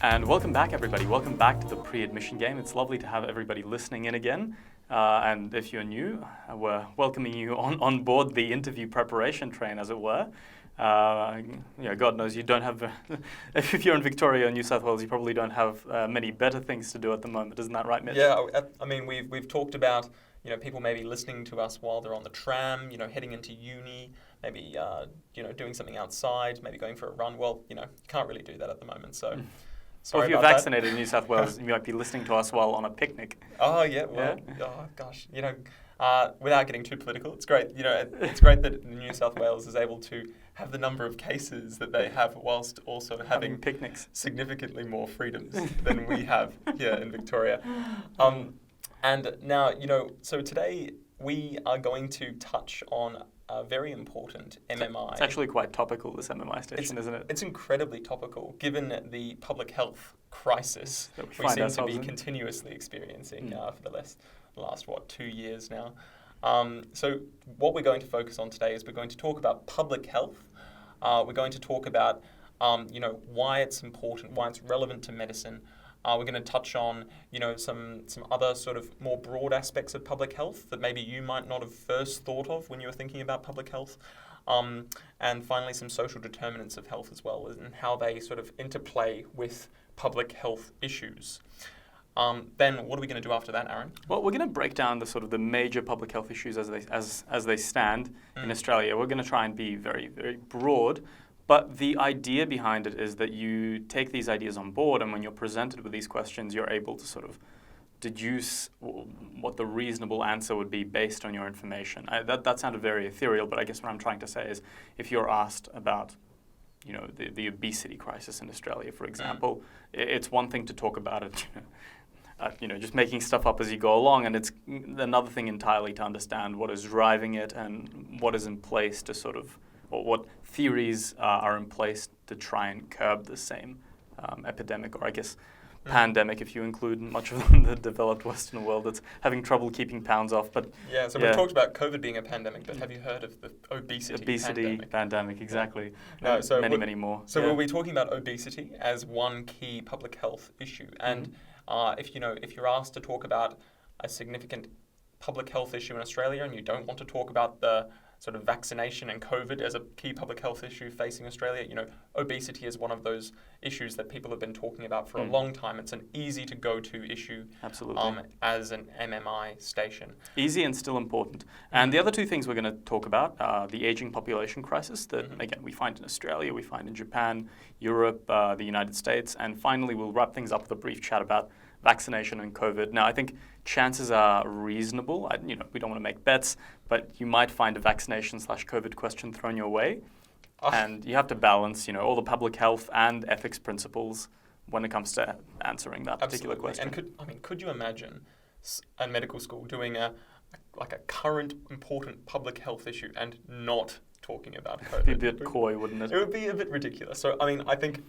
And welcome back, everybody. Welcome back to the pre-admission game. It's lovely to have everybody listening in again. And if you're new, we're welcoming you on board the interview preparation train, as it were. God knows you don't have, if you're in Victoria or New South Wales, you probably don't have many better things to do at the moment. Isn't that right, Mitch? Yeah, I mean, we've talked about, people maybe listening to us while they're on the tram, heading into uni, maybe, doing something outside, maybe going for a run. Well, you can't really do that at the moment, so... Well, if you're vaccinated in New South Wales, you might be listening to us while on a picnic. Oh, yeah, well, oh, gosh, without getting too political, it's great, it's great that New South Wales is able to have the number of cases that they have whilst also having picnics, significantly more freedoms than we have here in Victoria. And now, so today we are going to touch on a very important MMI. It's actually quite topical, this MMI station, isn't it? It's incredibly topical, given the public health crisis that we seem to be continuously experiencing for the last 2 years now. So what we're going to focus on today is we're going to talk about public health. We're going to talk about why it's important, why it's relevant to medicine. We're going to touch on, some other sort of more broad aspects of public health that maybe you might not have first thought of when you were thinking about public health. And finally, some social determinants of health as well, and how they sort of interplay with public health issues. Then what are we going to do after that, Aaron? Well, we're going to break down the major public health issues as they stand in Australia. We're going to try and be very, very broad. But the idea behind it is that you take these ideas on board, and when you're presented with these questions, you're able to sort of deduce what the reasonable answer would be based on your information. That sounded very ethereal, but I guess what I'm trying to say is if you're asked about the obesity crisis in Australia, for example, it's one thing to talk about it, just making stuff up as you go along, and it's another thing entirely to understand what is driving it and what is in place to sort of, or what theories are in place to try and curb the same epidemic, or I guess pandemic, if you include much of the developed Western world that's having trouble keeping pounds off. But we've talked about COVID being a pandemic, but have you heard of the obesity pandemic? Exactly. No, so many more. So we'll be talking about obesity as one key public health issue, and if you're asked to talk about a significant public health issue in Australia, and you don't want to talk about the sort of vaccination and COVID as a key public health issue facing Australia, obesity is one of those issues that people have been talking about for a long time. It's an easy to go to issue. Absolutely. As an MMI station. Easy and still important. And the other two things we're going to talk about are the aging population crisis that, again, we find in Australia, we find in Japan, Europe, the United States, and finally we'll wrap things up with a brief chat about vaccination and COVID. Now, I think chances are reasonable. We don't want to make bets, but you might find a vaccination/COVID question thrown your way. And you have to balance, all the public health and ethics principles when it comes to answering that particular question. And could you imagine a medical school doing a current important public health issue and not talking about COVID? It'd be a bit coy, wouldn't it? It would be a bit ridiculous. So, I think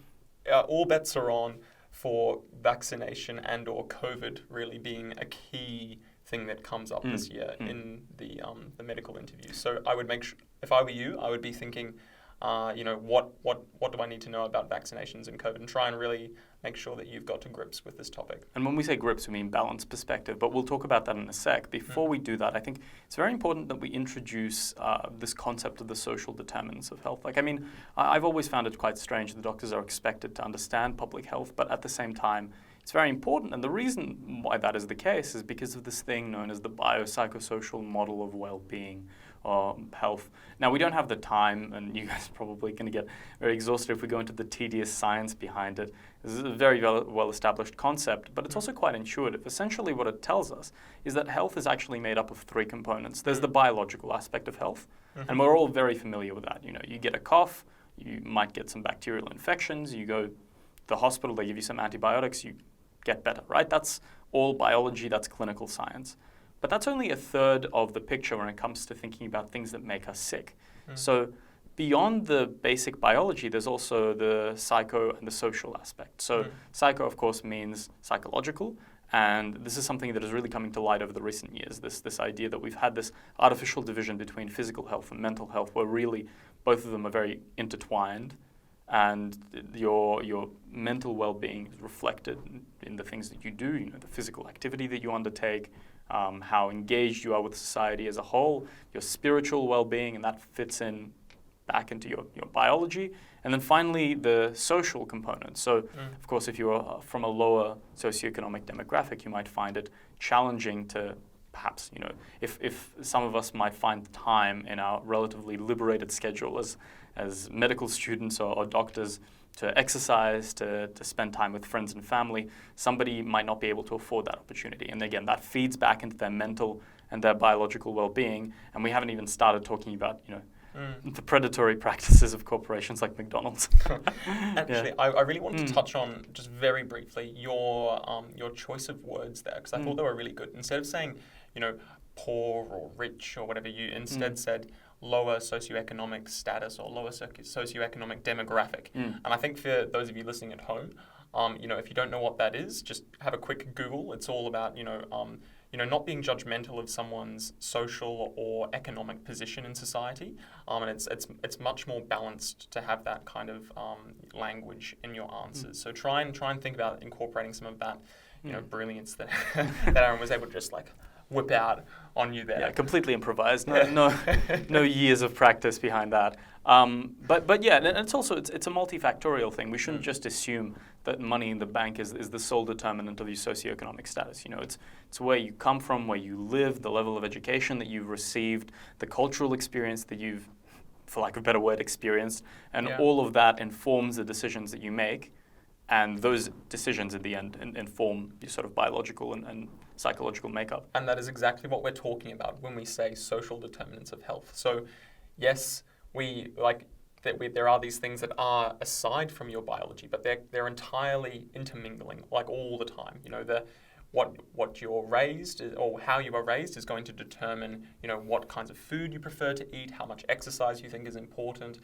all bets are on for vaccination and or COVID really being a key thing that comes up this year in the medical interviews. So I would make sure, if I were you, I would be thinking, what do I need to know about vaccinations and COVID, and try and really make sure that you've got to grips with this topic. And when we say grips, we mean balanced perspective, but we'll talk about that in a sec. Before we do that, I think it's very important that we introduce this concept of the social determinants of health. I've always found it quite strange that doctors are expected to understand public health, but at the same time, it's very important. And the reason why that is the case is because of this thing known as the biopsychosocial model of well-being or health. Now, we don't have the time, and you guys are probably going to get very exhausted if we go into the tedious science behind it. This is a very well-established concept, but it's also quite intuitive. Essentially, what it tells us is that health is actually made up of three components. There's the biological aspect of health, and we're all very familiar with that. You get a cough, you might get some bacterial infections, you go to the hospital, they give you some antibiotics, you get better, right? That's all biology, that's clinical science. But that's only a third of the picture when it comes to thinking about things that make us sick. So beyond the basic biology, there's also the psycho and the social aspect. So psycho, of course, means psychological. And this is something that is really coming to light over the recent years, this idea that we've had this artificial division between physical health and mental health, where really both of them are very intertwined. and your mental well-being is reflected in the things that you do, the physical activity that you undertake, how engaged you are with society as a whole, your spiritual well-being, and that fits in back into your biology. And then finally, the social component. So, of course, if you're from a lower socioeconomic demographic, you might find it challenging to perhaps, if some of us might find time in our relatively liberated schedule as medical students or doctors to exercise, to spend time with friends and family, somebody might not be able to afford that opportunity. And again, that feeds back into their mental and their biological well-being. And we haven't even started talking about, the predatory practices of corporations like McDonald's. Actually, I really want to touch on, just very briefly, your choice of words there, because I thought they were really good. Instead of saying, poor or rich or whatever, you instead said lower socioeconomic status or lower socioeconomic demographic. And I think for those of you listening at home, if you don't know what that is, just have a quick Google. It's all about, not being judgmental of someone's social or economic position in society, and it's much more balanced to have that kind of language in your answers. So try and think about incorporating some of that, brilliance that Aharon was able to just whip out on you there. Yeah, completely improvised. No years of practice behind that. But yeah, and it's also it's a multifactorial thing. We shouldn't just assume that money in the bank is the sole determinant of your socioeconomic status. It's where you come from, where you live, the level of education that you've received, the cultural experience that you've, for lack of a better word, experienced, and all of that informs the decisions that you make. And those decisions at the end inform your sort of biological and psychological makeup. And that is exactly what we're talking about when we say social determinants of health. So, yes, there are these things that are aside from your biology, but they're entirely intermingling, all the time. What you're raised or how you are raised is going to determine, what kinds of food you prefer to eat, how much exercise you think is important,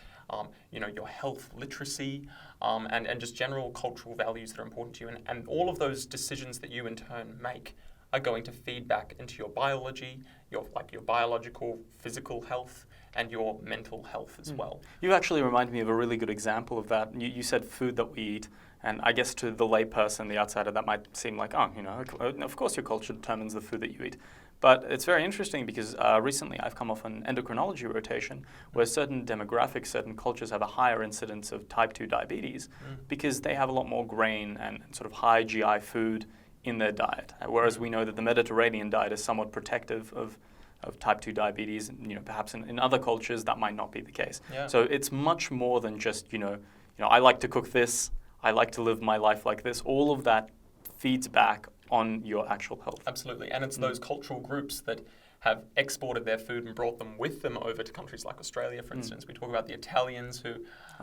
your health literacy, and just general cultural values that are important to you. And all of those decisions that you in turn make are going to feed back into your biology, your biological, physical health, and your mental health as well. You actually remind me of a really good example of that. You said food that we eat. And I guess to the layperson, the outsider, that might seem like, of course your culture determines the food that you eat. But it's very interesting because recently I've come off an endocrinology rotation where certain demographics, certain cultures have a higher incidence of type 2 diabetes because they have a lot more grain and sort of high GI food in their diet. Whereas we know that the Mediterranean diet is somewhat protective of type 2 diabetes. Perhaps in other cultures that might not be the case. Yeah. So it's much more than just, I like to cook this, I like to live my life like this. All of that feeds back on your actual health. Absolutely. And it's those cultural groups that have exported their food and brought them with them over to countries like Australia, for instance. We talk about the Italians who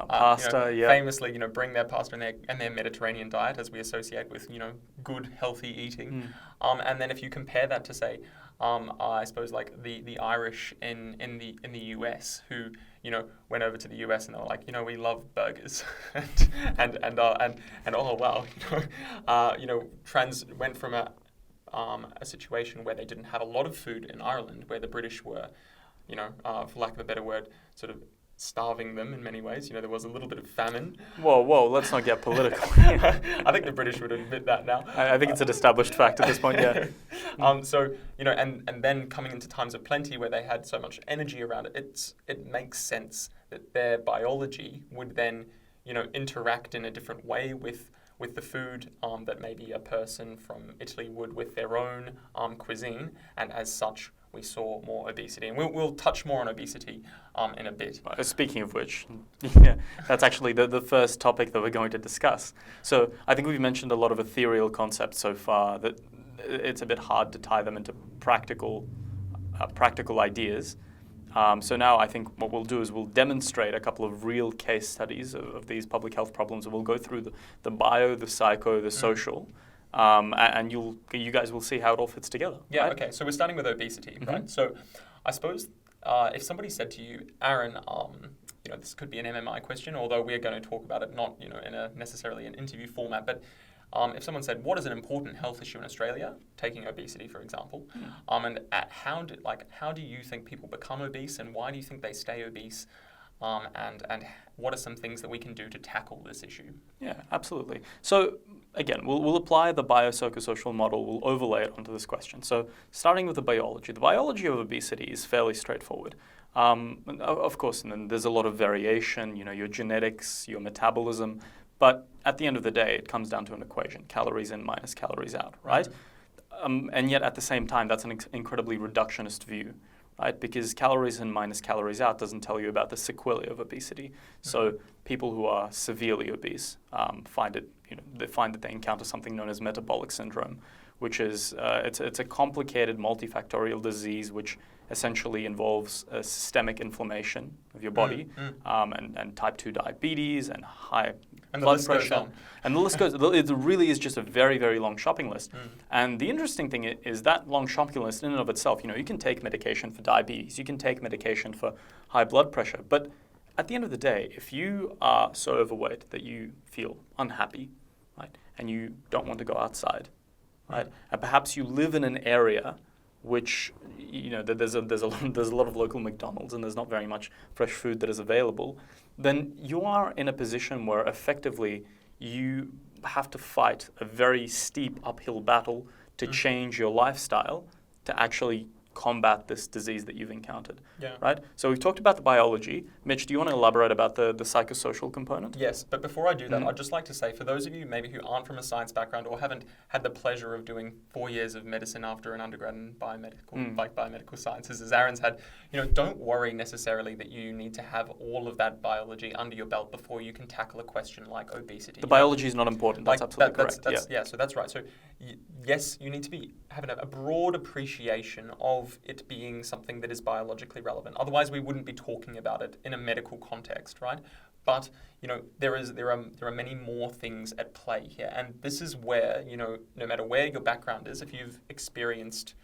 famously, bring their pasta and their Mediterranean diet as we associate with, good, healthy eating. And then if you compare that to, say, I suppose the Irish in the US who went over to the US and they were like, we love burgers, and oh wow, went from a situation where they didn't have a lot of food in Ireland, where the British were, for lack of a better word, sort of starving them in many ways. There was a little bit of famine. Whoa, let's not get political. I think the British would admit that now. I think it's an established fact at this point, yeah. And then coming into times of plenty where they had so much energy around it, it makes sense that their biology would then, interact in a different way with the food that maybe a person from Italy would with their own cuisine, and as such, we saw more obesity. And we'll touch more on obesity in a bit. Speaking of which, that's actually the first topic that we're going to discuss. So I think we've mentioned a lot of ethereal concepts so far that it's a bit hard to tie them into practical ideas. So now I think what we'll do is we'll demonstrate a couple of real case studies of these public health problems. We'll go through the bio, the psycho, the social. And you guys will see how it all fits together. Yeah, right? Okay. So we're starting with obesity, right? So I suppose if somebody said to you, Aharon, this could be an MMI question, although we're going to talk about it not, in a necessarily an interview format, but if someone said, what is an important health issue in Australia, taking obesity, for example, and how do you think people become obese, and why do you think they stay obese? and what are some things that we can do to tackle this issue? Yeah, absolutely. So again, we'll apply the biopsychosocial model, we'll overlay it onto this question. So starting with the biology of obesity is fairly straightforward. Of course, and then there's a lot of variation, your genetics, your metabolism, but at the end of the day, it comes down to an equation, calories in minus calories out, right? And yet at the same time, that's an incredibly reductionist view, right? Because calories in minus calories out doesn't tell you about the sequelae of obesity. So people who are severely obese find that they encounter something known as metabolic syndrome, which is it's a complicated multifactorial disease which essentially involves systemic inflammation of your body and type 2 diabetes and high blood pressure. And the list goes, it really is just a very, very long shopping list. And the interesting thing is that long shopping list in and of itself, you can take medication for diabetes, you can take medication for high blood pressure, but at the end of the day, if you are so overweight that you feel unhappy, right, and you don't want to go outside, right, and perhaps you live in an area which, there's a lot of local McDonald's and there's not very much fresh food that is available, then you are in a position where effectively you have to fight a very steep uphill battle to change your lifestyle to actually combat this disease that you've encountered, right? So we've talked about the biology. Mitch, do you want to elaborate about the psychosocial component? Yes, but before I do that, I'd just like to say, for those of you maybe who aren't from a science background or haven't had the pleasure of doing 4 years of medicine after an undergrad in biomedical sciences, as Aaron's had, don't worry necessarily that you need to have all of that biology under your belt before you can tackle a question like obesity. The biology is not important. That's absolutely correct. So that's right. So yes, you need to be having a broad appreciation of it being something that is biologically relevant. Otherwise, we wouldn't be talking about it in a medical context, right? But there are many more things at play here, and this is where no matter where your background is, if you've experienced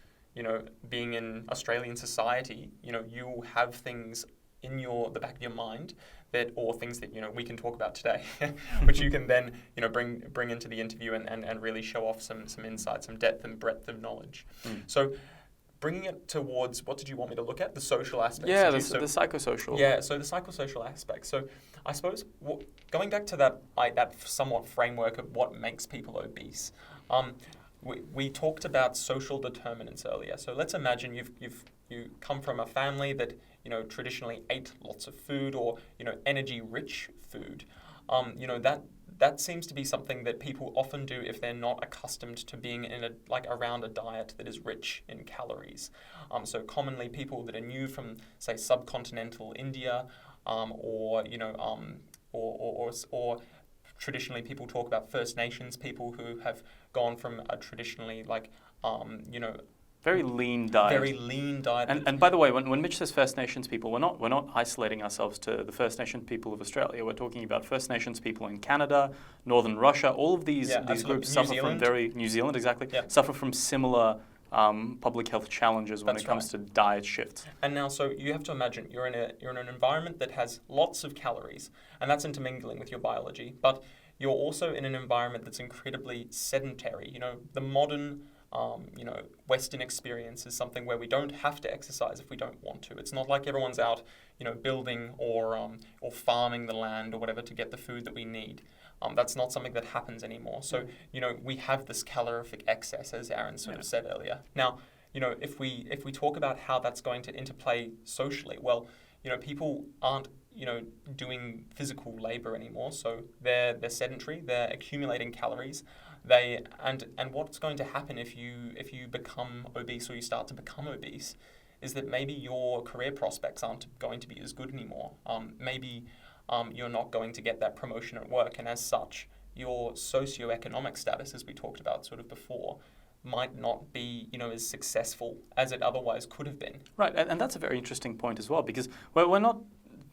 being in Australian society, you have things in the back of your mind or things that we can talk about today, which you can then bring into the interview and really show off some insight, some depth and breadth of knowledge. So bringing it towards, what did you want me to look at? The social aspects. Yeah, the psychosocial. Yeah, so the psychosocial aspects. So I suppose going back to that somewhat framework of what makes people obese. We talked about social determinants earlier. So let's imagine you come from a family that traditionally ate lots of food or energy-rich food. That seems to be something that people often do if they're not accustomed to being around a diet that is rich in calories. So commonly people that are new from, say, subcontinental India, or traditionally people talk about First Nations people who have gone from a traditionally very lean diet. Very lean diet. And by the way, when Mitch says First Nations people, we're not isolating ourselves to the First Nation people of Australia. We're talking about First Nations people in Canada, Northern Russia. All of these groups suffer from New Zealand, exactly. Yeah. Suffer from similar public health challenges when it comes to diet shifts. And now, so you have to imagine you're in an environment that has lots of calories, and that's intermingling with your biology. But you're also in an environment that's incredibly sedentary. The modern Western experience is something where we don't have to exercise if we don't want to. It's not like everyone's out, building or farming the land or whatever to get the food that we need. That's not something that happens anymore. So, we have this calorific excess, as Aaron sort of said earlier. Now, if we talk about how that's going to interplay socially, well, people aren't doing physical labor anymore. So they're sedentary. They're accumulating calories. And what's going to happen if you become obese or you start to become obese is that maybe your career prospects aren't going to be as good anymore. Maybe you're not going to get that promotion at work, and as such, your socioeconomic status, as we talked about sort of before, might not be as successful as it otherwise could have been. Right, and that's a very interesting point as well, because we're not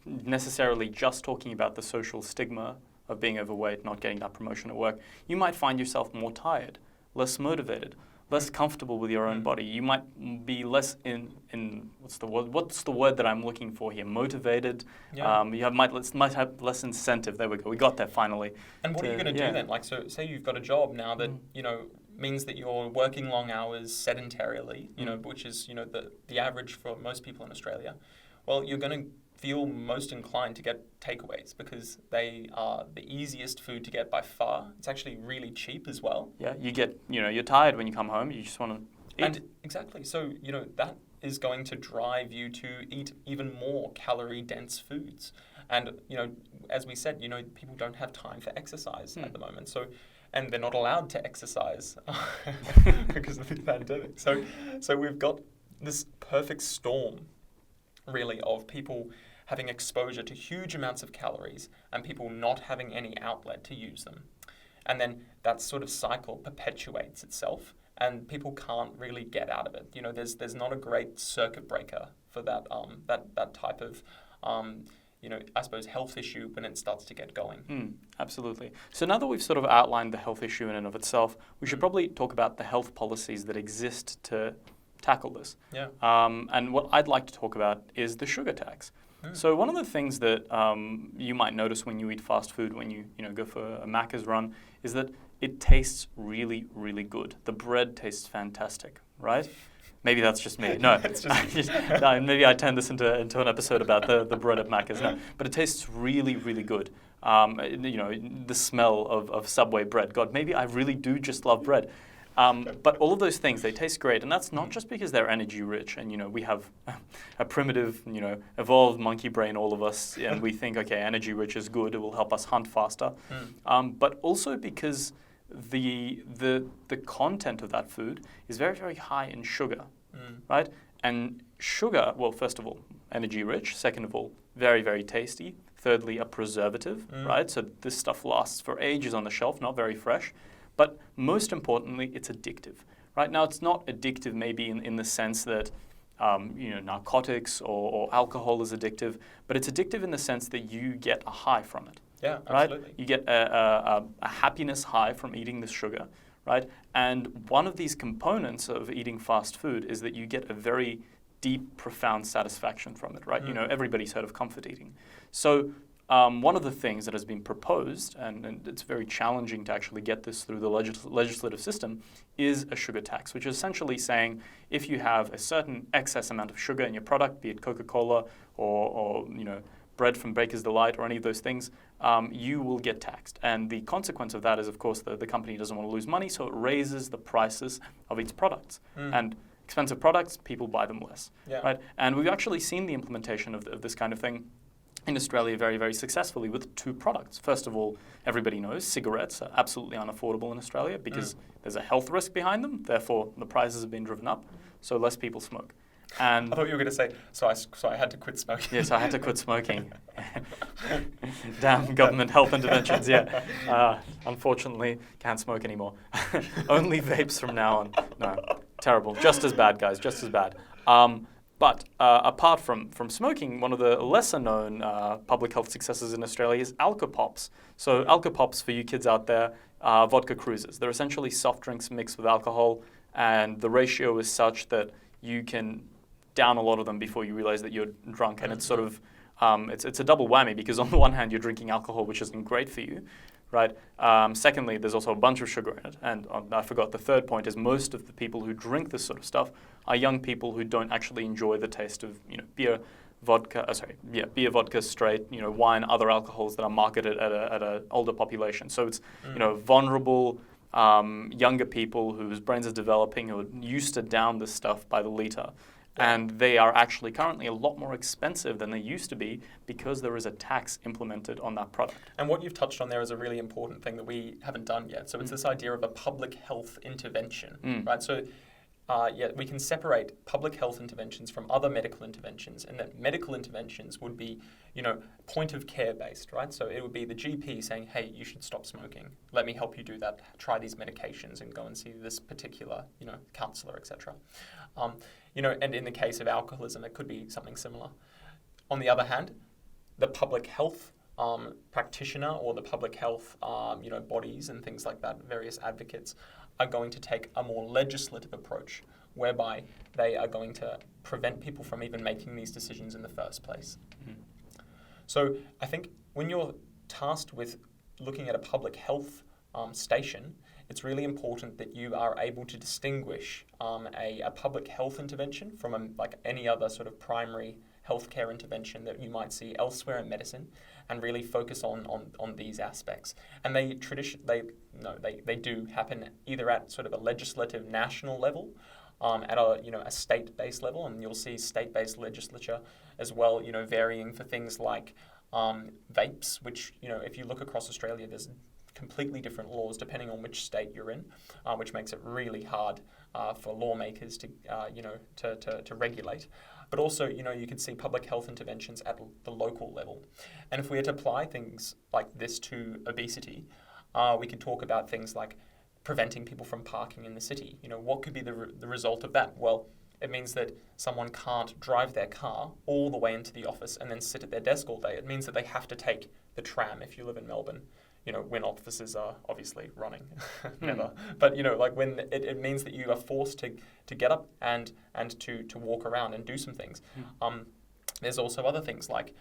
necessarily just talking about the social stigma of being overweight, not getting that promotion at work. You might find yourself more tired, less motivated, less comfortable with your own body. You might be less in what's the word that I'm looking for here? Motivated. Yeah. You might have less incentive. There we go. We got there finally. And what are you going to do then? Like, so say you've got a job now that means that you're working long hours sedentarily, which is the average for most people in Australia. Well, you're going to feel most inclined to get takeaways because they are the easiest food to get by far. It's actually really cheap as well. Yeah, you're tired when you come home. You just want to eat. And exactly. So, that is going to drive you to eat even more calorie-dense foods. And, as we said, people don't have time for exercise at the moment. So, and they're not allowed to exercise because of the pandemic. So we've got this perfect storm, really, of people having exposure to huge amounts of calories and people not having any outlet to use them. And then that sort of cycle perpetuates itself and people can't really get out of it. There's not a great circuit breaker for that type of I suppose health issue when it starts to get going. Absolutely. So now that we've sort of outlined the health issue in and of itself, we should probably talk about the health policies that exist to tackle this. Yeah. And what I'd like to talk about is the sugar tax. So one of the things that you might notice when you eat fast food, when you go for a Macca's run, is that it tastes really, really good. The bread tastes fantastic, right? Maybe that's just me. No, no, maybe I turned this into an episode about the bread at Macca's. No, but it tastes really, really good. The smell of Subway bread. God, maybe I really do just love bread. But all of those things, they taste great, and that's not just because they're energy rich. And we have a primitive, evolved monkey brain, all of us, and we think, okay, energy rich is good. It will help us hunt faster. But also because the content of that food is very, very high in sugar, right? And sugar, well, first of all, energy rich. Second of all, very, very tasty. Thirdly, a preservative, right? So this stuff lasts for ages on the shelf, not very fresh. But most importantly, it's addictive, right? Now, it's not addictive maybe in the sense that, narcotics or alcohol is addictive, but it's addictive in the sense that you get a high from it. Yeah, absolutely. Right? You get a happiness high from eating this sugar, right? And one of these components of eating fast food is that you get a very deep, profound satisfaction from it, right? Everybody's heard of comfort eating. So one of the things that has been proposed, and it's very challenging to actually get this through the legislative system, is a sugar tax, which is essentially saying if you have a certain excess amount of sugar in your product, be it Coca-Cola or bread from Baker's Delight or any of those things, you will get taxed. And the consequence of that is, of course, the company doesn't want to lose money, so it raises the prices of its products. And expensive products, people buy them less, right? And we've actually seen the implementation of this kind of thing in Australia very, very successfully with two products. First of all, everybody knows cigarettes are absolutely unaffordable in Australia because there's a health risk behind them. Therefore, the prices have been driven up, so less people smoke. And I thought you were going to say, so I had to quit smoking. Yes, I had to quit smoking. Damn government health interventions, yeah. Unfortunately, can't smoke anymore. Only vapes from now on. No, terrible. Just as bad, guys, just as bad. But apart from smoking, one of the lesser-known public health successes in Australia is Alka-Pops. So Alka-Pops, for you kids out there, are vodka cruisers. They're essentially soft drinks mixed with alcohol, and the ratio is such that you can down a lot of them before you realize that you're drunk. And it's sort of, it's a double whammy because on the one hand, you're drinking alcohol, which isn't great for you, right? Secondly, there's also a bunch of sugar in it. And I forgot the third point is most of the people who drink this sort of stuff are young people who don't actually enjoy the taste of, beer, vodka straight, wine, other alcohols that are marketed at a older population. So it's, vulnerable, younger people whose brains are developing, who are used to down this stuff by the liter. And they are actually currently a lot more expensive than they used to be because there is a tax implemented on that product. And what you've touched on there is a really important thing that we haven't done yet. So it's this idea of a public health intervention, right? So we can separate public health interventions from other medical interventions, and that medical interventions would be, point of care based, right? So it would be the GP saying, hey, you should stop smoking. Let me help you do that. Try these medications and go and see this particular, counselor, etc. And in the case of alcoholism, it could be something similar. On the other hand, the public health practitioner or the public health, bodies and things like that, various advocates, are going to take a more legislative approach, whereby they are going to prevent people from even making these decisions in the first place. So I think when you're tasked with looking at a public health station, it's really important that you are able to distinguish a public health intervention from like any other sort of primary healthcare intervention that you might see elsewhere in medicine, and really focus on these aspects. And they do happen either at sort of a legislative national level, at a state-based level, and you'll see state-based legislature as well, varying for things like vapes, which, if you look across Australia, there's completely different laws depending on which state you're in, which makes it really hard for lawmakers to regulate. But also, you could see public health interventions at the local level. And if we had to apply things like this to obesity, we could talk about things like preventing people from parking in the city. What could be the result of that? Well, it means that someone can't drive their car all the way into the office and then sit at their desk all day. It means that they have to take the tram if you live in Melbourne, when offices are obviously running. Never. But, when it means that you are forced to get up and to walk around and do some things. There's also other things like,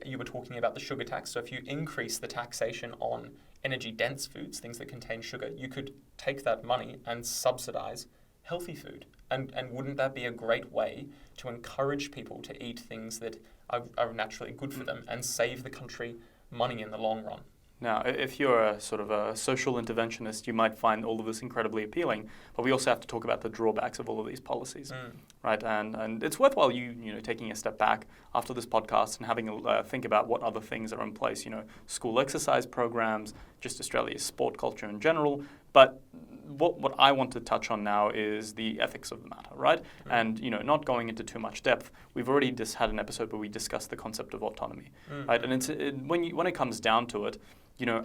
you were talking about the sugar tax. So if you increase the taxation on energy-dense foods, things that contain sugar, you could take that money and subsidize healthy food. And wouldn't that be a great way to encourage people to eat things that are naturally good for them and save the country money in the long run? Now, if you're a sort of a social interventionist, you might find all of this incredibly appealing, but we also have to talk about the drawbacks of all of these policies, right? And it's worthwhile you taking a step back after this podcast and having a think about what other things are in place. School exercise programs, just Australia's sport culture in general. But what I want to touch on now is the ethics of the matter, right? And not going into too much depth. We've already just had an episode where we discussed the concept of autonomy, right? And when it comes down to it,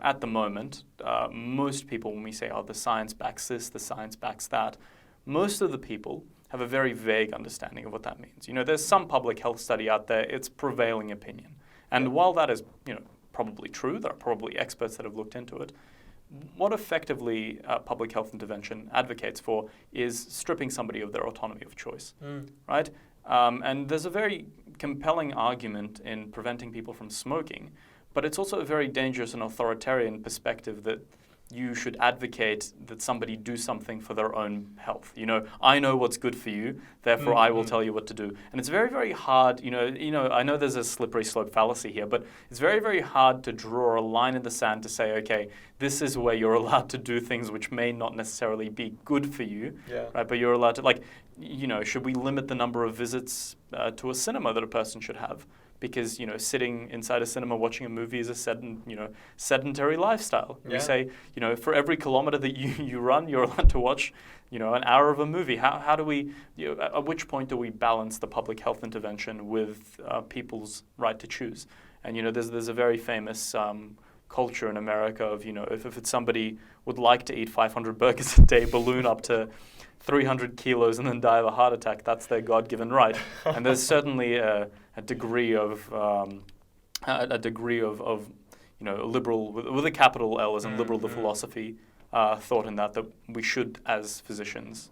at the moment, most people, when we say, the science backs this, the science backs that, most of the people have a very vague understanding of what that means. There's some public health study out there, it's prevailing opinion. And while that is, probably true, there are probably experts that have looked into it, what effectively public health intervention advocates for is stripping somebody of their autonomy of choice, right? And there's a very compelling argument in preventing people from smoking, but it's also a very dangerous and authoritarian perspective that you should advocate that somebody do something for their own health. I know what's good for you, therefore I will tell you what to do. And it's very, very hard, I know there's a slippery slope fallacy here, but it's very, very hard to draw a line in the sand to say, okay, this is where you're allowed to do things which may not necessarily be good for you, right? But you're allowed to, should we limit the number of visits to a cinema that a person should have? Because sitting inside a cinema watching a movie is a sedentary lifestyle. We say for every kilometer that you run, you're allowed to watch an hour of a movie. How do we? At which point do we balance the public health intervention with people's right to choose? And there's a very famous culture in America of if it's somebody would like to eat 500 burgers a day, balloon up to 300 kilos and then die of a heart attack, that's their God-given right. And there's certainly a degree of liberal with a capital L, as in liberal, the philosophy thought in that we should, as physicians,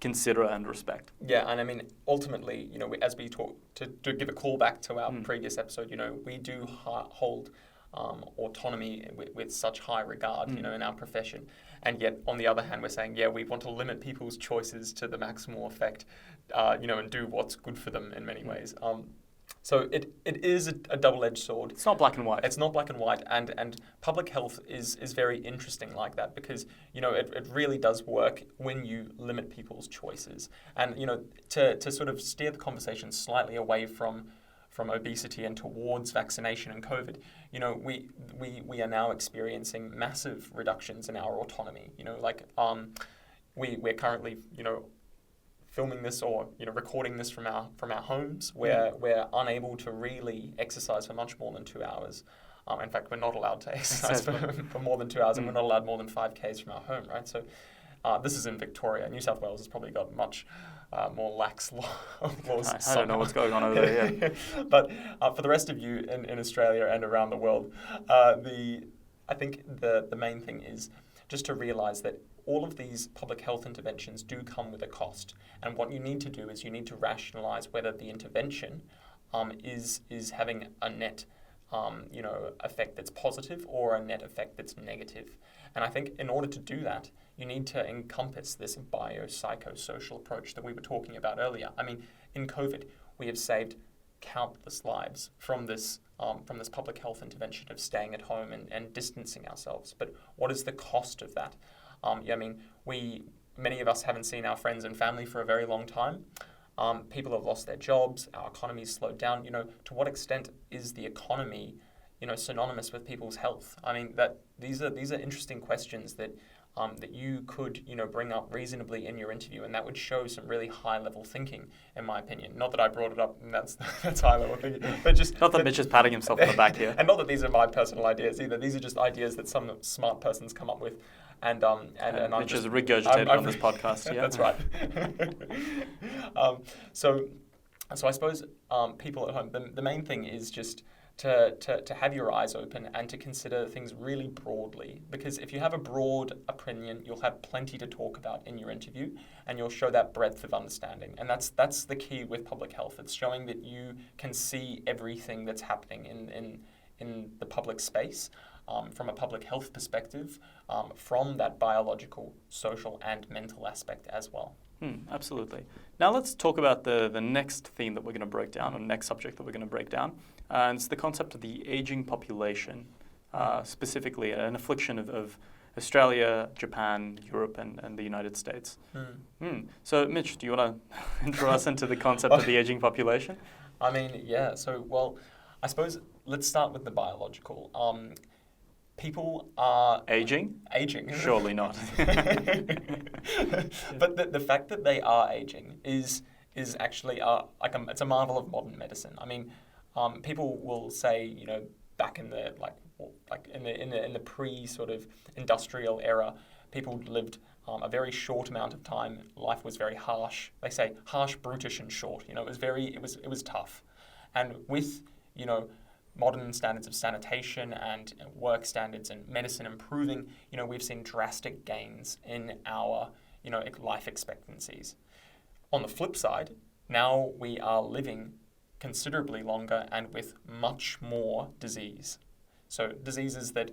consider and respect. Yeah, and I mean, ultimately, as we talk to give a call back to our previous episode, we do hold autonomy with such high regard, in our profession. And yet, on the other hand, we're saying, we want to limit people's choices to the maximal effect, and do what's good for them in many ways. So it is a double-edged sword. It's not black and white. It's not black and white, and public health is very interesting like that because, it really does work when you limit people's choices. And, to sort of steer the conversation slightly away from obesity and towards vaccination and COVID, we are now experiencing massive reductions in our autonomy. We're currently, filming this or recording this from our homes, where we're unable to really exercise for much more than 2 hours. In fact, we're not allowed to exercise for more than 2 hours, and we're not allowed more than 5 Ks from our home, right? So this is in Victoria. New South Wales has probably got much more lax laws. I don't know what's going on over there. Yeah. But for the rest of you in Australia and around the world, I think the main thing is just to realise that all of these public health interventions do come with a cost. And what you need to do is you need to rationalise whether the intervention is having a net effect that's positive or a net effect that's negative. And I think in order to do that, you need to encompass this biopsychosocial approach that we were talking about earlier. I mean, in COVID, we have saved countless lives from this public health intervention of staying at home and distancing ourselves. But what is the cost of that? Many of us haven't seen our friends and family for a very long time. People have lost their jobs. Our economy's slowed down. To what extent is the economy, synonymous with people's health? I mean, these are interesting questions that you could, bring up reasonably in your interview, and that would show some really high-level thinking, in my opinion. Not that I brought it up, and that's high-level thinking, but just not that Mitch is patting himself on the back here, and not that these are my personal ideas either. These are just ideas that some smart persons come up with, and Mitch is regurgitated on this podcast. Yeah, that's right. So I suppose people at home, the main thing is just to have your eyes open and to consider things really broadly. Because if you have a broad opinion, you'll have plenty to talk about in your interview, and you'll show that breadth of understanding. And that's the key with public health. It's showing that you can see everything that's happening in the public space, from a public health perspective, from that biological, social, and mental aspect as well. Absolutely. Now let's talk about the next theme that we're going to break down, or next subject that we're going to break down. And it's the concept of the aging population, specifically an affliction of Australia, Japan, Europe, and the United States. So Mitch, do you want to intro us into the concept of the aging population? I mean, yeah. So, well, I suppose let's start with the biological. People are aging. Surely not. But the fact that they are aging is actually it's a marvel of modern medicine. I mean, people will say, back in the in the pre sort of industrial era, people lived a very short amount of time. Life was very harsh. They say harsh, brutish, and short. It was tough, and with modern standards of sanitation and work standards and medicine improving, we've seen drastic gains in our, life expectancies. On the flip side, now we are living considerably longer and with much more disease. So diseases that,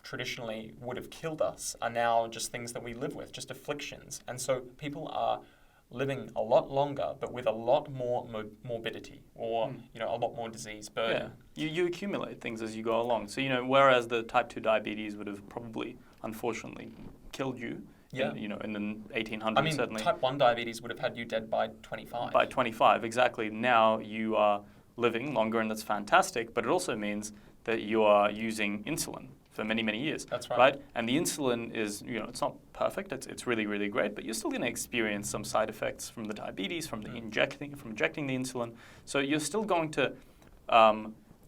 traditionally would have killed us are now just things that we live with, just afflictions. And so people are living a lot longer, but with a lot more morbidity or, a lot more disease burden. Yeah, you accumulate things as you go along. So, whereas the type 2 diabetes would have probably, unfortunately, killed you, in the 1800s, I mean, certainly. Type 1 diabetes would have had you dead by 25. By 25, exactly. Now you are living longer, and that's fantastic, but it also means that you are using insulin for many, many years. That's right. And the insulin is, it's not perfect. It's really, really great, but you're still going to experience some side effects from the diabetes, from injecting the insulin. So you're still going to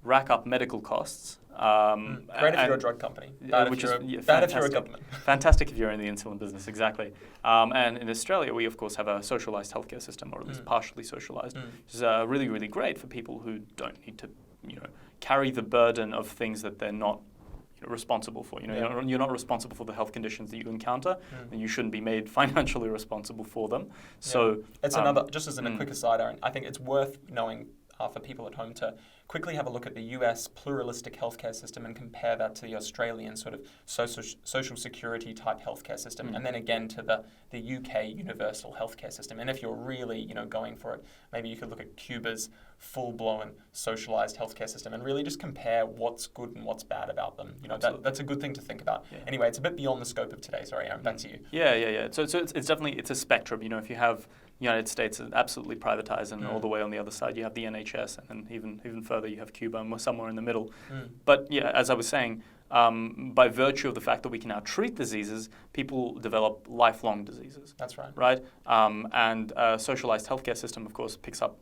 rack up medical costs. Great if you're a drug company. Bad if you're a government. Fantastic if you're in the insulin business, exactly. And in Australia, we of course have a socialised healthcare system, or at least partially socialised, which is really, really great for people who don't need to, carry the burden of things that they're not responsible for. You're not responsible for the health conditions that you encounter, and you shouldn't be made financially responsible for them. So it's another, just as a quick aside, Aaron, I think it's worth knowing for people at home to quickly have a look at the US pluralistic healthcare system and compare that to the Australian sort of social security type healthcare system, and then again to the UK universal healthcare system. And if you're really going for it, maybe you could look at Cuba's full-blown socialized healthcare system and really just compare what's good and what's bad about them. That's a good thing to think about. Yeah. Anyway, it's a bit beyond the scope of today. Sorry, Aaron, back to you. Yeah. So it's definitely a spectrum. If you have the United States is absolutely privatized, and all the way on the other side you have the NHS, and then even further you have Cuba, and we're somewhere in the middle. But yeah, as I was saying, by virtue of the fact that we can now treat diseases, people develop lifelong diseases. That's right. Right? And a socialized healthcare system, of course, picks up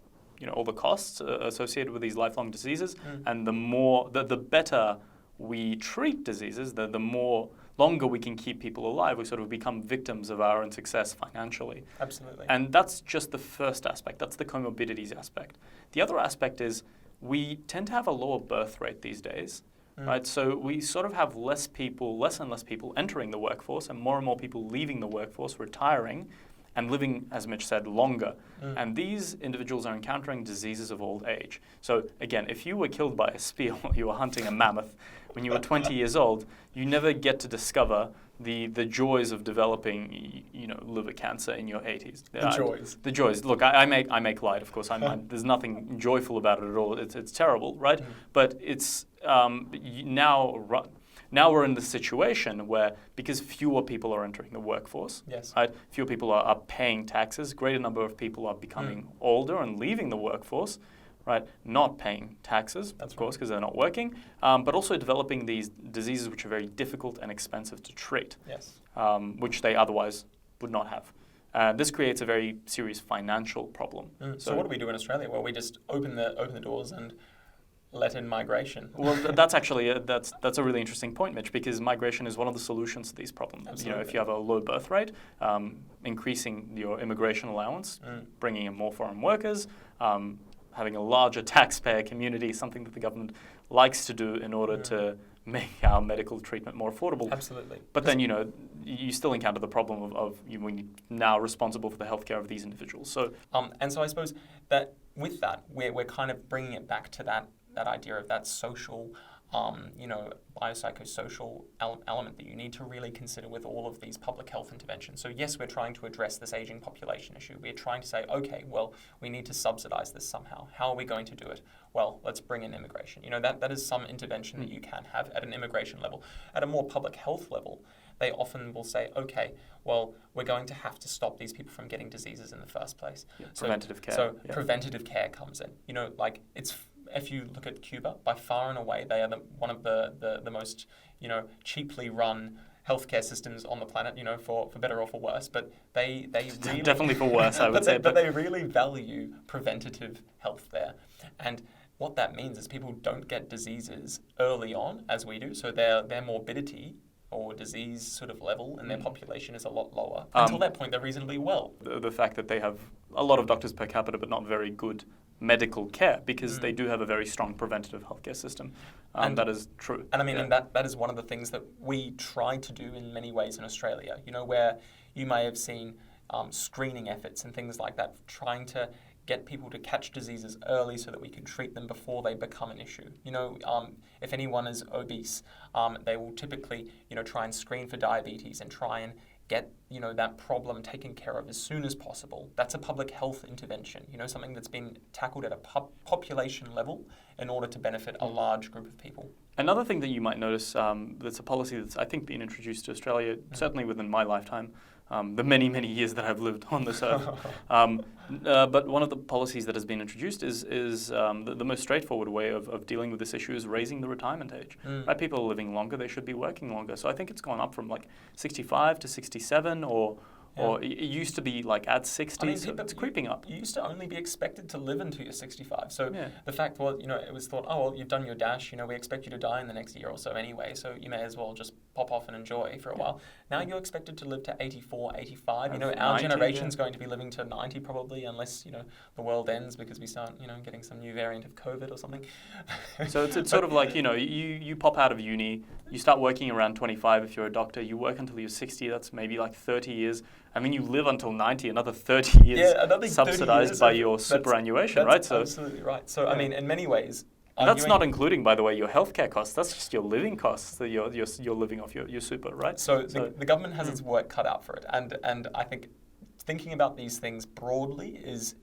all the costs associated with these lifelong diseases, and the better we treat diseases, the more longer we can keep people alive. We sort of become victims of our own success financially. Absolutely. And that's just the first aspect. That's the comorbidities aspect. The other aspect is we tend to have a lower birth rate these days, right? So we sort of have less and less people entering the workforce, and more people leaving the workforce, retiring. and living, as Mitch said, longer. And these individuals are encountering diseases of old age. So again, if you were killed by a spear while you were hunting a mammoth when you were 20 years old, you never get to discover the joys of developing, liver cancer in your 80s. The joys. Look, I make light, of course. There's nothing joyful about it at all. It's terrible, right? But it's now we're in the situation where, because fewer people are entering the workforce, right? Fewer people are paying taxes. Greater number of people are becoming older and leaving the workforce, right? Not paying taxes, of course, because they're not working, but also developing these diseases which are very difficult and expensive to treat, which they otherwise would not have. This creates a very serious financial problem. So what do we do in Australia? Well, we just open the doors and let in migration. Well, that's actually that's a really interesting point, Mitch, because migration is one of the solutions to these problems. Absolutely. If you have a low birth rate, increasing your immigration allowance, bringing in more foreign workers, having a larger taxpayer community, something that the government likes to do in order to make our medical treatment more affordable. Absolutely. But then, you still encounter the problem of when you're now responsible for the healthcare of these individuals. So, and so I suppose that with that, we're kind of bringing it back to that idea of that social, biopsychosocial element that you need to really consider with all of these public health interventions. So yes, we're trying to address this aging population issue. We're trying to say, okay, well, we need to subsidize this somehow. How are we going to do it? Well, let's bring in immigration. That is some intervention that you can have at an immigration level. At a more public health level, they often will say, okay, well, we're going to have to stop these people from getting diseases in the first place. Preventative care. So preventative care comes in. If you look at Cuba, by far and away, they are one of the most cheaply run healthcare systems on the planet. For better or for worse, but they really definitely for worse, I would say. But they really value preventative health there, and what that means is people don't get diseases early on as we do. So their morbidity or disease sort of level in their population is a lot lower. Until that point, they're reasonably well. The fact that they have a lot of doctors per capita, but not very good medical care, because they do have a very strong preventative healthcare system. And that is true. And I mean, and that is one of the things that we try to do in many ways in Australia, where you may have seen screening efforts and things like that, trying to get people to catch diseases early so that we can treat them before they become an issue. If anyone is obese, they will typically, try and screen for diabetes and try and get, that problem taken care of as soon as possible. That's a public health intervention, something that's been tackled at a population level in order to benefit a large group of people. Another thing that you might notice, that's a policy that's, I think, been introduced to Australia, certainly within my lifetime, the many, many years that I've lived on this earth. But one of the policies that has been introduced is the most straightforward way of dealing with this issue is raising the retirement age. Right? People are living longer, they should be working longer. So I think it's gone up from 65 to 67 or it used to be at 60, so it's creeping up. You used to only be expected to live until you're 65. So the fact was, it was thought, oh, well, you've done your dash, we expect you to die in the next year or so anyway, so you may as well just pop off and enjoy for a while. Now you're expected to live to 84, 85. Our generation's going to be living to 90 probably, unless, the world ends because we start, getting some new variant of COVID or something. So it's sort of like, you pop out of uni, you start working around 25 if you're a doctor, you work until you're 60, that's maybe 30 years. I mean, you live until 90, another 30 years subsidized by your superannuation, right? So absolutely right. So, I mean, in many ways... And that's not including, by the way, your healthcare costs. That's just your living costs that you're living off your super, right? So the government has its work cut out for it. And I think thinking about these things broadly is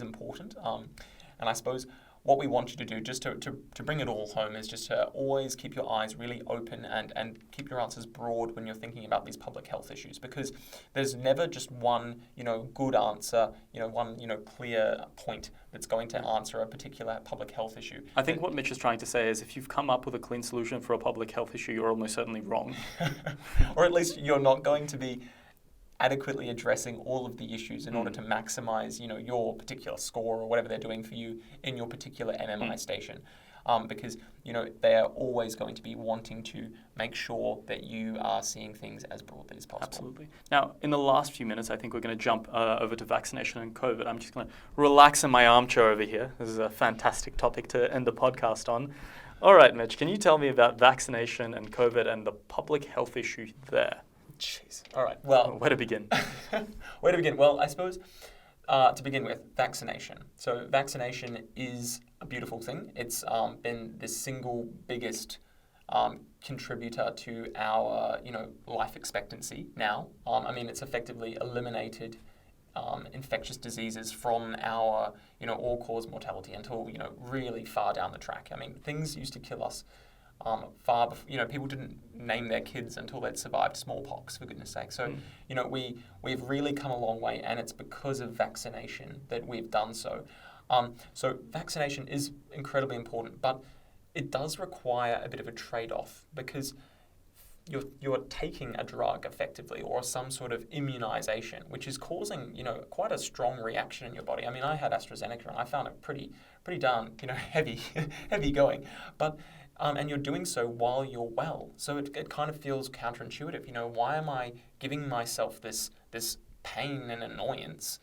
important. And I suppose what we want you to do, just to bring it all home, is just to always keep your eyes really open and keep your answers broad when you're thinking about these public health issues, because there's never just one, good answer, one, clear point that's going to answer a particular public health issue. I think what Mitch is trying to say is if you've come up with a clean solution for a public health issue, you're almost certainly wrong. Or at least you're not going to be adequately addressing all of the issues in order to maximize, your particular score or whatever they're doing for you in your particular MMI station. Because, they're always going to be wanting to make sure that you are seeing things as broadly as possible. Absolutely. Now, in the last few minutes, I think we're going to jump over to vaccination and COVID. I'm just going to relax in my armchair over here. This is a fantastic topic to end the podcast on. All right, Mitch, can you tell me about vaccination and COVID and the public health issue there? Jeez. All right. Well, where to begin? Where to begin? Well, I suppose to begin with, vaccination. So vaccination is a beautiful thing. It's been the single biggest contributor to our, life expectancy now. I mean, it's effectively eliminated infectious diseases from our, all-cause mortality until, really far down the track. I mean, things used to kill us far before, people didn't name their kids until they'd survived smallpox, for goodness sake. So, we've really come a long way, and it's because of vaccination that we've done so. So vaccination is incredibly important, but it does require a bit of a trade-off because you're taking a drug effectively or some sort of immunization, which is causing, quite a strong reaction in your body. I mean, I had AstraZeneca and I found it pretty darn, heavy going. But and you're doing so while you're well. So it kind of feels counterintuitive. Why am I giving myself this pain and annoyance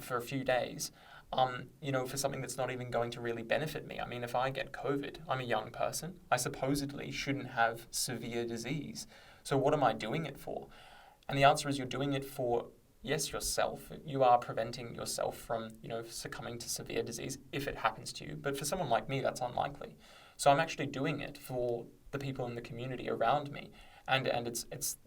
for a few days? For something that's not even going to really benefit me. I mean, if I get COVID, I'm a young person. I supposedly shouldn't have severe disease. So what am I doing it for? And the answer is you're doing it for, yes, yourself. You are preventing yourself from, succumbing to severe disease if it happens to you. But for someone like me, that's unlikely. So I'm actually doing it for the people in the community around me. And it's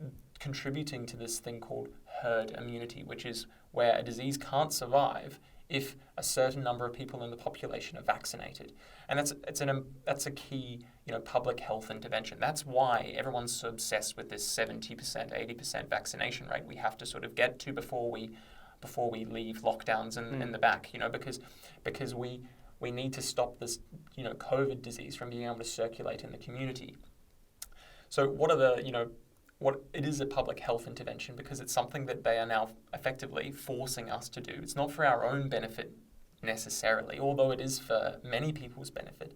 contributing to this thing called herd immunity, which is where a disease can't survive if a certain number of people in the population are vaccinated. And that's a key, public health intervention. That's why everyone's so obsessed with this 70%, 80% vaccination rate we have to sort of get to before we leave lockdowns in the back, because we need to stop this, COVID disease from being able to circulate in the community. So what are the, what it is a public health intervention because it's something that they are now effectively forcing us to do. It's not for our own benefit necessarily, although it is for many people's benefit,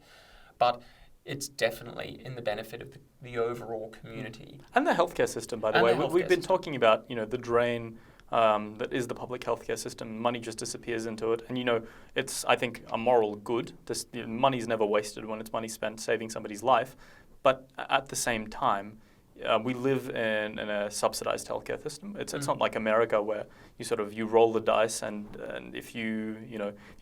but it's definitely in the benefit of the overall community. And the healthcare system, by the way. We've been talking about, the drain that is the public healthcare system. Money just disappears into it. And, it's, I think, a moral good. Money's never wasted when it's money spent saving somebody's life. But at the same time, we live in a subsidized healthcare system. It's not like America where you roll the dice and if you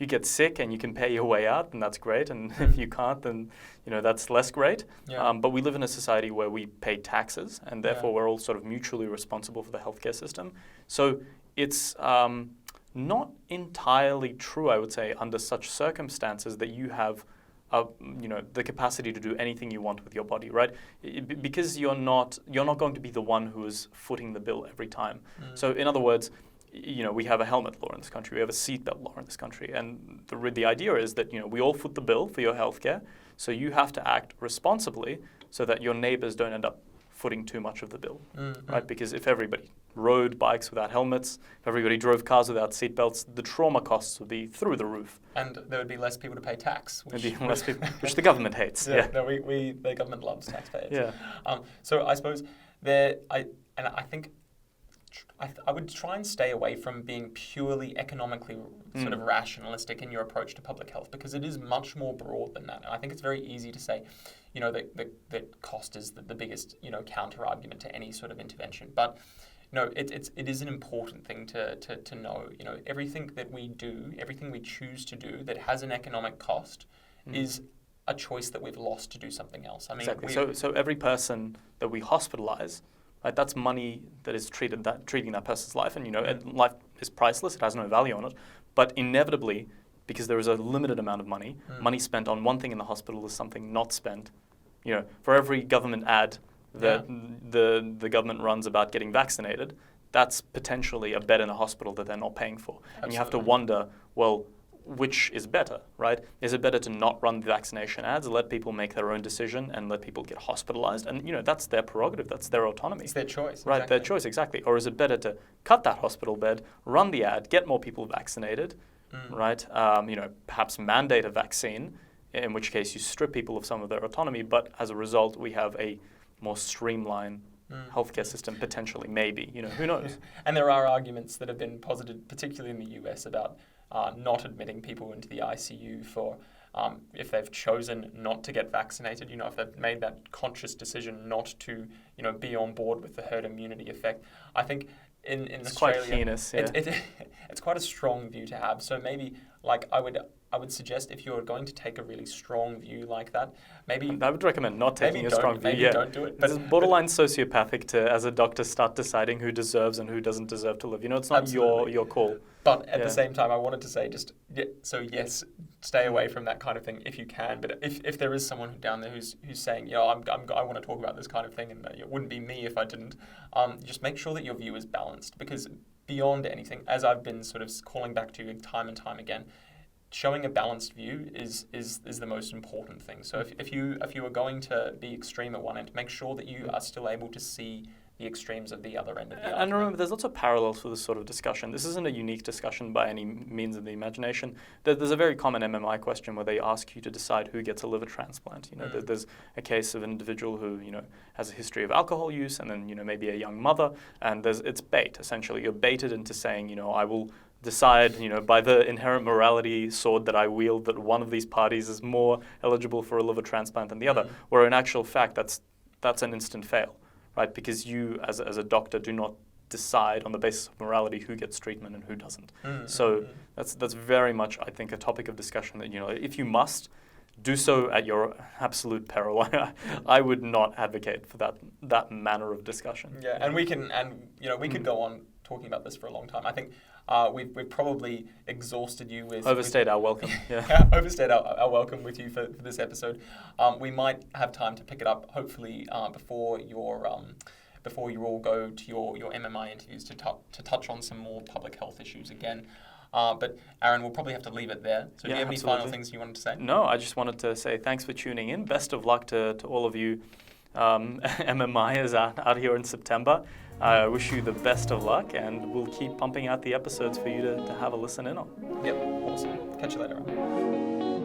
get sick and you can pay your way out, then that's great. And if you can't, then that's less great. Yeah. But we live in a society where we pay taxes and therefore we're all sort of mutually responsible for the healthcare system. So it's not entirely true, I would say, under such circumstances that you have the capacity to do anything you want with your body, right? Because you're not going to be the one who is footing the bill every time. So in other words, we have a helmet law in this country, we have a seatbelt law in this country, and the idea is that we all foot the bill for your healthcare. So you have to act responsibly so that your neighbors don't end up footing too much of the bill, right? Because if everybody rode bikes without helmets, if everybody drove cars without seatbelts, the trauma costs would be through the roof. And there would be less people to pay tax. Which the government hates. No, the government loves taxpayers. Yeah. So I suppose I think I would try and stay away from being purely economically sort of rationalistic in your approach to public health because it is much more broad than that. And I think it's very easy to say, that cost is the biggest, counter argument to any sort of intervention. But it is an important thing to know. Everything that we do, everything we choose to do that has an economic cost is a choice that we've lost to do something else. I mean, exactly. So every person that we hospitalize, right, that's money that is treating that person's life, and life is priceless; it has no value on it. But inevitably, because there is a limited amount of money, money spent on one thing in the hospital is something not spent. For every government ad that the government runs about getting vaccinated, that's potentially a bed in a hospital that they're not paying for. Absolutely. And you have to wonder, well, which is better, right? Is it better to not run the vaccination ads, let people make their own decision and let people get hospitalized? And, that's their prerogative, that's their autonomy. It's their choice. Right, exactly. Their choice, exactly. Or is it better to cut that hospital bed, run the ad, get more people vaccinated, right? Perhaps mandate a vaccine, in which case you strip people of some of their autonomy, but as a result, we have a more streamlined healthcare system, potentially, maybe. Who knows? And there are arguments that have been posited, particularly in the US, about not admitting people into the ICU for if they've chosen not to get vaccinated, if they've made that conscious decision not to, be on board with the herd immunity effect. I think in it's Australia, quite heinous, yeah. it's quite a strong view to have. So maybe, I would suggest if you're going to take a really strong view like that, maybe I would recommend not taking a strong view. Maybe don't do it. But it's borderline sociopathic to, as a doctor, start deciding who deserves and who doesn't deserve to live. It's not your call. But at the same time, I wanted to say yes, stay away from that kind of thing if you can. But if there is someone down there who's saying, I want to talk about this kind of thing, and it wouldn't be me if I didn't, just make sure that your view is balanced, because beyond anything, as I've been sort of calling back to you time and time again, showing a balanced view is the most important thing. So if you are going to be extreme at one end, make sure that you are still able to see the extremes of the other end of the argument. And remember, there's lots of parallels for this sort of discussion. This isn't a unique discussion by any means of the imagination. There's a very common MMI question where they ask you to decide who gets a liver transplant. There's a case of an individual who has a history of alcohol use, and then maybe a young mother, and it's bait. Essentially, you're baited into saying, I will decide, by the inherent morality sword that I wield, that one of these parties is more eligible for a liver transplant than the other. Where in actual fact, that's an instant fail, right? Because you, as a doctor, do not decide on the basis of morality who gets treatment and who doesn't. So that's very much, I think, a topic of discussion that, if you must, do so at your absolute peril. I would not advocate for that manner of discussion. Yeah, and we could go on talking about this for a long time. I think we've probably exhausted you with... Overstayed our welcome. Overstayed our welcome with you for this episode. We might have time to pick it up, hopefully, before you all go to your MMI interviews to touch on some more public health issues again. But Aaron, we'll probably have to leave it there. So do you have any final things you wanted to say? No, I just wanted to say thanks for tuning in. Best of luck to all of you MMIers out here in September. I wish you the best of luck, and we'll keep pumping out the episodes for you to have a listen in on. Yep, awesome. Catch you later on.